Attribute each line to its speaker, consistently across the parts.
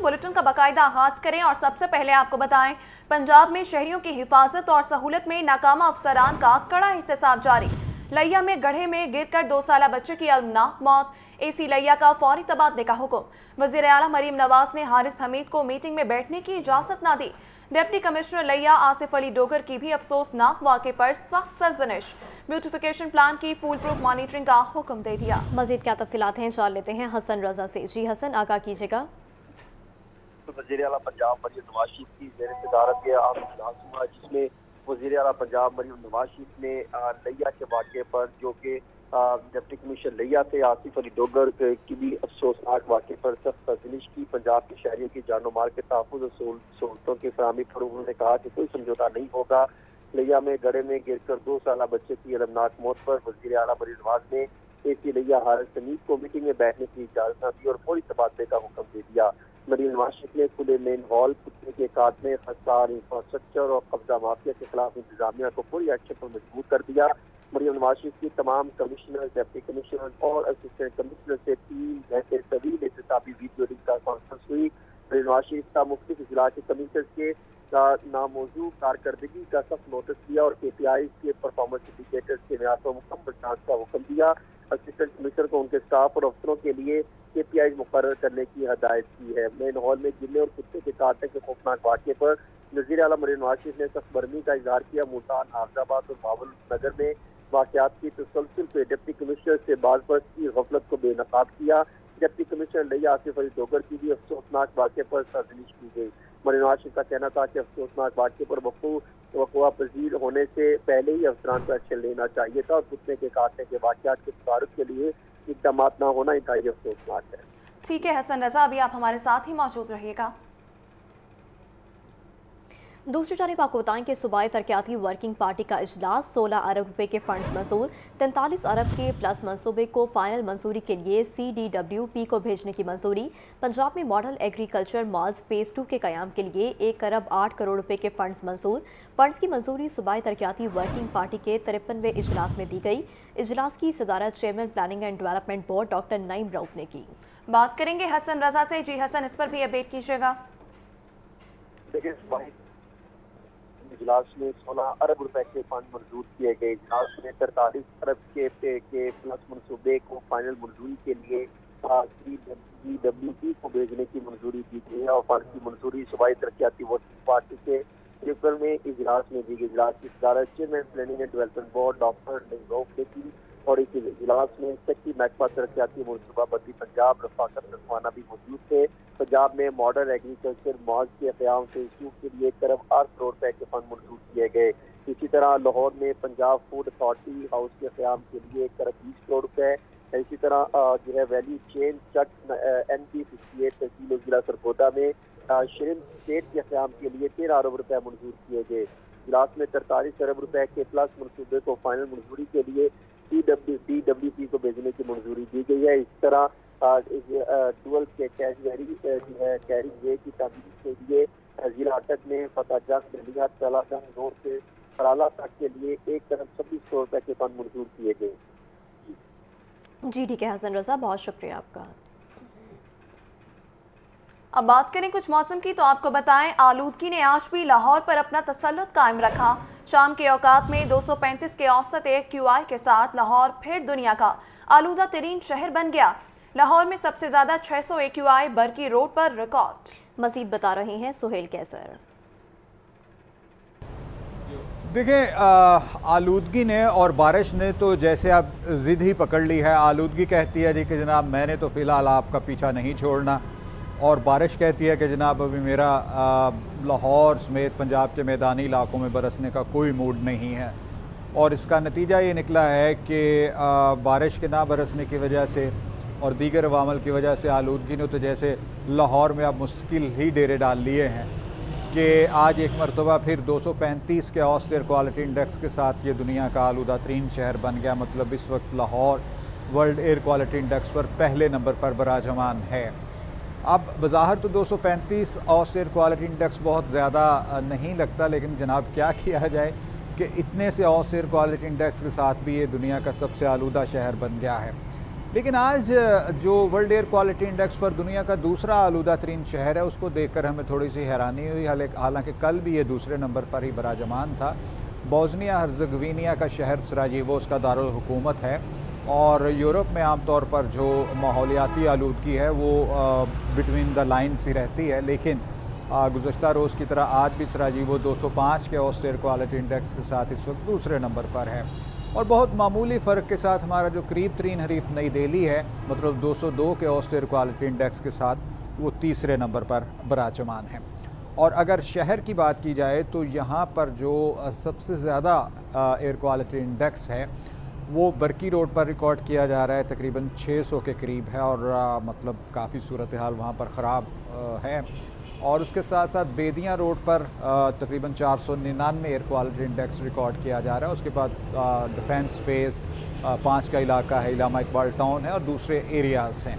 Speaker 1: Bulletin का बाकायदा आगाज करें और सबसे पहले आपको बताएं, पंजाब में शहरियों की हिफाजत और सहूलत में नाकामा अफसरान का कड़ा एहतसाब जारी। लैया में गड्ढे में गिरकर 2 साला बच्चे की अलमनाक मौत, एसी लैया का फौरी तबादले का हुक्म। वजीर आला मरीम नवाज ने हारिस हमीद को मीटिंग में बैठने की इजाजत न दी। डिप्टी कमिश्नर लैया आसिफ अली डोगर की भी अफसोसनाक वाक़े पर सख्त सरजनिश। ब्यूटिफिकेशन प्लान की फूल प्रूफ मॉनिटरिंग का हुक्म दे दिया। मजीद क्या तफसीलात हैं जान लेते हैं हसन रजा से। जी हसन, आगाह कीजिएगा।
Speaker 2: तो वज़ीर आला पंजाब मरीम नवाज शरीफ की ज़ेर सदारत में आम इजलास हुआ, जिसमें वज़ीर आला पंजाब मरीम नवाज शरीफ ने लैया के वाक़े पर, जो कि डिप्टी कमिश्नर लैया थे आसिफ अली डोगर की भी अफसोसनाक वाक़े पर सख्त तजवीज़ की। पंजाब के शहरियों की जानो माल के तहफ़्फ़ुज़ और सहूलतों की फराहमी पर उन्होंने कहा कि कोई समझौता नहीं होगा। लैया में गड्ढे में गिरकर 2 साला बच्चे की अलमनाक मौत पर वज़ीर आला मरीम नवाज ने एसी लैया हारिस हमीद को मीटिंग में बैठने की इजाज़त न दी और फौरी तबादले का हुक्म दे दिया। मरीम नवाज शरीफ ने खुले मेन हॉल, कुत्ते के काटने, खस्तार इंफ्रास्ट्रक्चर और कब्जा माफिया के खिलाफ इंतजामिया को पूरी एक्शन पर मजबूर कर दिया। मरीम नवाज शरीफ की तमाम कमिश्नर, डिप्टी कमिश्नर और असिस्टेंट कमिश्नर से 3 घंटे तवील एहतसाबी वीडियो लिंक का कॉन्फ्रेंस हुई। मरीम नवाज शरीफ का मुख्तलिफ इजला के कमिश्नर के नामौजू कारकर्दगी का सख्त नोटिस दिया और KPI के परफॉर्मेंस इंडिकेटर्स के म्यार पर मुकम्मल जांच का हुक्म दिया। असिस्टेंट कमिश्नर को उनके स्टाफ और अफसरों के लिए KPI मुकर्रर करने की हदायत की है। मेन हॉल में गिरने और कुत्ते के काटने के खौफनाक वाक़े पर वज़ीर आला मरीम नवाज शरीफ ने सख्त बरमी का इजहार किया। मुल्तान, हाफिजाबाद और बावलनगर में वाक़यात की तसलसल पे डिप्टी कमिश्नर से बाज़बर्स की गफलत को बेनकाब किया। डिप्टी कमिश्नर लैया आसिफ अली डोगर की भी अफसोसनाक वाक़े पर सरजनिश की गई। मरीम नवाज शरीफ का कहना था कि अफसोसनाक वाक़े पर वक़ुआ पजीर होने से पहले ही अफसरान को एक्शन लेना चाहिए था और कुत्ते के काटने के वाक़यात के तदारुक के लिए इक़दाम न होना इंतहाई अफसोसनाक है।
Speaker 1: ठीक है हसन रजा, अभी आप हमारे साथ ही मौजूद रहिएगा। दूसरी जानिब आपको बताएं कि सूबाई तरक्याती वर्किंग पार्टी का इजलास 16 अरब रुपए के फंड्स मंजूर, 43 अरब के प्लस मंसूबे को फाइनल मंजूरी के लिए CDWP को भेजने की मंजूरी। पंजाब में मॉडल एग्रीकल्चर मॉल्स फेज 2 के क़याम के लिए 1 अरब 8 करोड़ रुपए के फंड्स मंजूर। फंड्स की मंजूरी सूबाई तरक्याती वर्किंग पार्टी के 53वें इजलास में दी गई। इजलास की सदारत chairman planning and development board doctor Naeem Rauf ने की। बात करेंगे हसन रजा से। जी हसन, इस पर भी अपडेट कीजिएगा।
Speaker 2: इजलास में 16 अरब रुपए के फंड मंजूर किए गए। इजलास में 43 अरब के प्लस मनसूबे को फाइनल मंजूरी के लिए CDWP को भेजने की मंजूरी दी गई है और फंड की मंजूरी सूबाई तरक्याती वर्किंग पार्टी के 53वें इजलास में दी गई। इजलास की सदारत chairman planning and development board doctor Naeem Rauf ने की और इस इजलास में सेक्रेटरी महकमा तरक्याती मनसूबा बंदी पंजाब रफाकत रखवाना भी मौजूद थे। पंजाब में मॉडर्न एग्रीकल्चर मॉल के क़याम फेज 2 के लिए 1 अरब 8 करोड़ रुपए के फंड मंजूर किए गए। इसी तरह लाहौर में पंजाब फूड अथॉरिटी हाउस के क़याम के लिए 1 अरब 20 करोड़ रुपए। इसी तरह जो है वैल्यू चेन चक NB58 तहसील जिला सरगोदा में श्रिम्प स्टेट के क़याम के लिए 13 अरब रुपए मंजूर किए गए। इजलास में 43 अरब रुपए के प्लस मनसूबे को फाइनल मंजूरी के लिए CDWP को भेजने की मंजूरी दी गई है। इस तरह डुअल के कैशवेरी जो है कैरिंग वे की तमीर के लिए जिला अटक में फताजंग दलिया तलाजंग रोड से कराला तक के लिए 1 अरब 26 करोड़ रुपए के फंड मंजूर किए गए।
Speaker 1: जी ठीक है हसन रजा, बहुत शुक्रिया आपका। अब बात करें कुछ मौसम की, तो आपको बताएं आलूदगी ने आज भी लाहौर पर अपना तसल्लुत कायम रखा। शाम के औकात में 235 के औसत AQI के साथ लाहौर फिर दुनिया का आलूदा तरीन शहर बन गया। लाहौर में सबसे ज्यादा 600 AQI बरकी रोड पर रिकॉर्ड। मजीद बता रहे हैं सुहेल कैसर।
Speaker 3: देखें, आलूदगी ने और बारिश ने तो जैसे अब ज़िद ही पकड़ ली है। आलूदगी कहती है जी कि जनाब मैंने तो फ़िलहाल आपका पीछा नहीं छोड़ना, और बारिश कहती है कि जनाब अभी मेरा लाहौर समेत पंजाब के मैदानी इलाकों में बरसने का कोई मूड नहीं है। और इसका नतीजा ये निकला है कि बारिश के ना बरसने की वजह से और दीगर अवामल की वजह से आलूदगी ने तो जैसे लाहौर में अब मुश्किल ही डेरे डाल लिए हैं कि आज एक मरतबा फिर 235 के औसत एयर क्वालिटी इंडेक्स के साथ ये दुनिया का आलूदा तरीन शहर बन गया। मतलब इस वक्त Lahore world air quality index पर पहले नंबर पर बराजमान है। अब बज़ाहिर तो 235 औसत एयर क्वालिटी इंडेक्स बहुत ज़्यादा नहीं लगता, लेकिन जनाब क्या किया जाए कि इतने से औसत एयर क्वालिटी इंडेक्स के साथ भी ये दुनिया का सबसे आलूदा शहर बन गया है। लेकिन आज जो वर्ल्ड एयर क्वालिटी इंडेक्स पर दुनिया का दूसरा आलूदा तरीन शहर है, उसको देखकर हमें थोड़ी सी हैरानी हुई। हालांकि कल भी ये दूसरे नंबर पर ही बराजमान था। बोस्निया हर्ज़ेगोविना का शहर सराजेवो उसका दारुल हुकूमत है, और यूरोप में आमतौर पर जो माहौलियाती आलूदगी है वो बिटवीन द लाइन्स ही रहती है। लेकिन गुज़श्ता रोज़ की तरह आज भी सराजेवो 205 के औसत एयर क्वालिटी इंडेक्स के साथ इस वक्त दूसरे नंबर पर है, और बहुत मामूली फ़र्क के साथ हमारा जो करीब तरीन हरीफ नई दिल्ली है, मतलब 202 के औसत एयर क्वालिटी इंडेक्स के साथ, वो तीसरे नंबर पर बराजमान है। और अगर शहर की बात की जाए तो यहाँ पर जो सबसे ज़्यादा एयर क्वालिटी इंडेक्स है वो बरकी रोड पर रिकॉर्ड किया जा रहा है, तकरीबन 600 के करीब है, और मतलब काफ़ी सूरत हाल वहाँ पर ख़राब है। और उसके साथ साथ बेदियाँ रोड पर तकरीबन 499 एयर क्वालिटी इंडेक्स रिकॉर्ड किया जा रहा है। उसके बाद डिफेंस स्पेस 5 का इलाका है, इलामा इकबाल टाउन है, और दूसरे एरियाज़ हैं।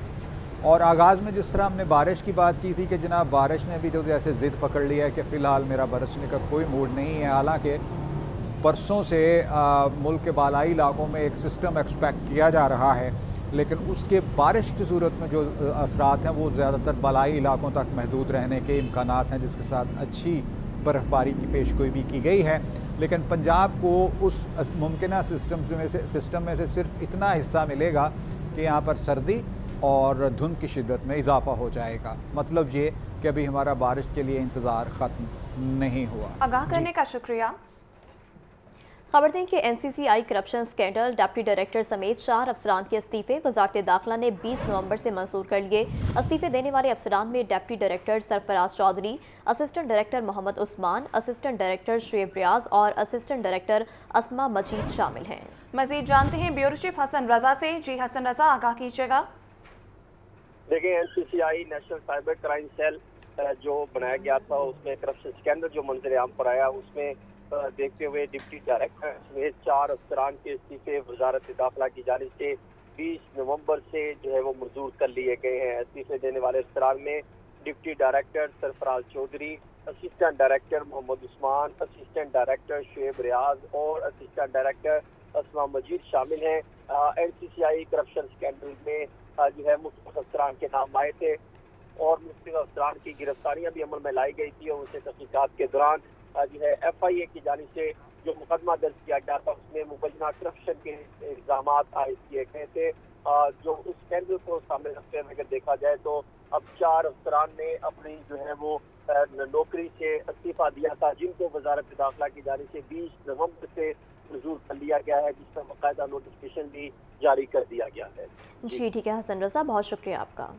Speaker 3: और आगाज़ में जिस तरह हमने बारिश की बात की थी कि जनाब बारिश ने भी तो जैसे ज़िद पकड़ लिया है कि फ़िलहाल मेरा बरसने का कोई मूड नहीं है। हालांकि परसों से मुल्क के बालाई इलाकों में एक सिस्टम एक्सपेक्ट किया जा रहा है, लेकिन उसके बारिश की सूरत में जो असरात हैं वो ज़्यादातर बालाई इलाकों तक महदूद रहने के इम्कानात हैं, जिसके साथ अच्छी बर्फ़बारी की पेशगोई भी की गई है। लेकिन पंजाब को उस मुमकिन सिस्टम में से सिर्फ इतना हिस्सा मिलेगा कि यहाँ पर सर्दी और धुंध की शिद्दत में इजाफा हो जाएगा। मतलब ये कि अभी हमारा बारिश के लिए इंतज़ार ख़त्म नहीं हुआ।
Speaker 1: आगाह करने का शुक्रिया।
Speaker 4: खबर दें कि NCCI corruption scandal deputy director समेत 4 अफसरान के इस्तीफे वजारत दाखिला ने 20 नवंबर से मंजूर कर लिए। इस्तीफे देने वाले अफसरान में deputy director Sarfaraz Chaudhry, assistant director Mohammad Usman, assistant director Shoaib Riaz और असिस्टेंट डायरेक्टर अस्मा मजीद शामिल हैं।
Speaker 1: मजीद जानते हैं ब्यूरो चीफ हसन रजा से। जी हसन रजा, आगाह कीजिएगा।
Speaker 2: देखिए, NCCI national cyber crime cell जो बनाया गया था उसमें करप्शन स्कैंडल जो मंजर आम पर आया, उसमें देखते हुए डिप्टी डायरेक्टर समेत 4 अफसरान के इस्तीफे वजारत दाखिला की जानिब से 20 नवंबर से जो है वो मंजूर कर लिए गए हैं। इस्तीफे देने वाले अफसरान में deputy director Sarfaraz Chaudhry, assistant director Mohammad Usman, assistant director Shoaib Riaz और असिस्टेंट डायरेक्टर अस्मा मजीद शामिल हैं। NCCI करप्शन स्कैंडल में जो है मुख्तलिफ अफसरान के नाम आए थे और मुख्तलिफ अफसरान की गिरफ्तारियां भी अमल में लाई गई थी, और उनसे तहकीकात के दौरान जो है FIA की जानिब से जो मुकदमा दर्ज किया गया था उसमें मुबैना करप्शन के इल्जाम आयद किए गए थे। जो उस स्कैंडल को सामने रखते हुए अगर देखा जाए तो अब 4 अफसरान ने अपनी जो है वो नौकरी से इस्तीफा दिया था, जिनको वजारत दाखिला की जानिब से 20 नवंबर से मंजूर कर लिया गया है, जिसमें बाकायदा नोटिफिकेशन भी जारी कर दिया गया है।
Speaker 4: जी ठीक है हसन रजा, बहुत शुक्रिया आपका।